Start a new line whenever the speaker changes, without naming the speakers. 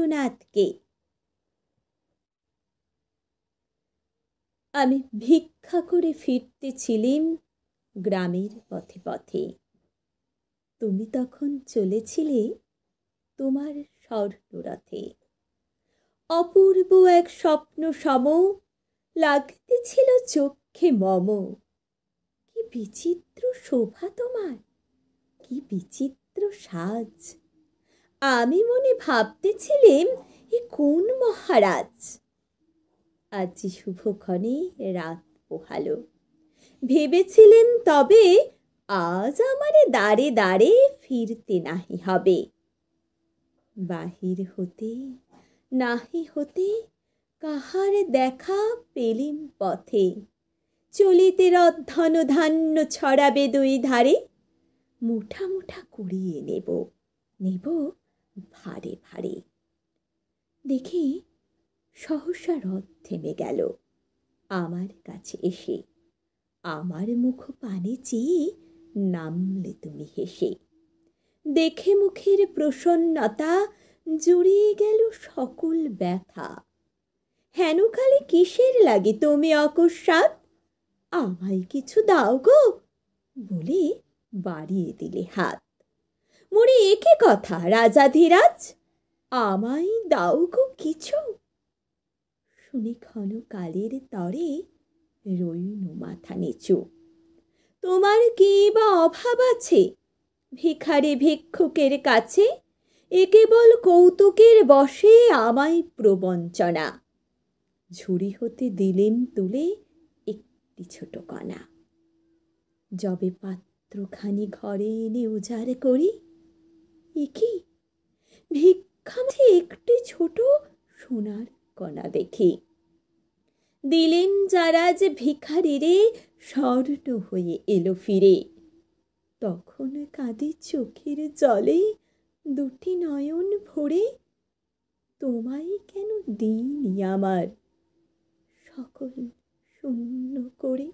রবীন্দ্রনাথকে। আমি ভিক্ষা করে ফিরতেছিলাম গ্রামের পথে পথে। তুমি তখন চলেছিলে তোমার স্বর্ণরথে। অপূর্ব এক স্বপ্ন সম লাগতেছিল চক্ষে মম। কি বিচিত্র শোভা তোমার, কি বিচিত্র সাজ! আমি মনে ভাবতেছিলাম এ কোন মহারাজ। আজ শুভক্ষণে রাত পোহালো। ভেবেছিলেম তবে আজ আমারে দ্বারে দ্বারে ফিরতে নাহি হবে। বাহির হতে নাহি হতে কাহার দেখা পেলিম পথে। চলিতে রধ্ধন ধান্য ছড়াবে দুই ধারে। মুঠা মুঠা কুড়িয়ে নেব, নেব ভারে ভারে। দেখি সহসা রথ থেমে গেল আমার কাছে এসে। আমার মুখ পানে চেয়ে নামলে তুমি হেসে। দেখে মুখের প্রসন্নতা জুড়িয়ে গেল সকল ব্যথা। হেনকালে কিসের লাগে তুমি অকস্মাৎ? আমায় কিছু দাও গো বলে বাড়িয়ে দিলে হাত। মোরে একে কথা রাজাধিরাজ, আমায় দাও গো কিছু। শুনে ক্ষণকালের তরে রইনু মাথা নিচু। তোমার কি বা অভাব আছে ভিখারি ভিক্ষুকের কাছে? এ কেবল কৌতুকের বশে আমায় প্রবঞ্চনা। ঝুড়ি হতে দিলেন তুলে একটি ছোট কণা। যবে পাত্রখানি ঘরে এনে উজাড় করি, এ কি ভিক্ষা মাঝে একটি ছোট সোনার কণা দেখি। দিলেন যারা যে ভিখারিরে স্বর্ণ হয়ে এলো ফিরে। তখন কাঁদি চোখের জলে দুটি নয়ন ভরে। তোমায় কেন দিইনি আমার সকল শূন্য করে।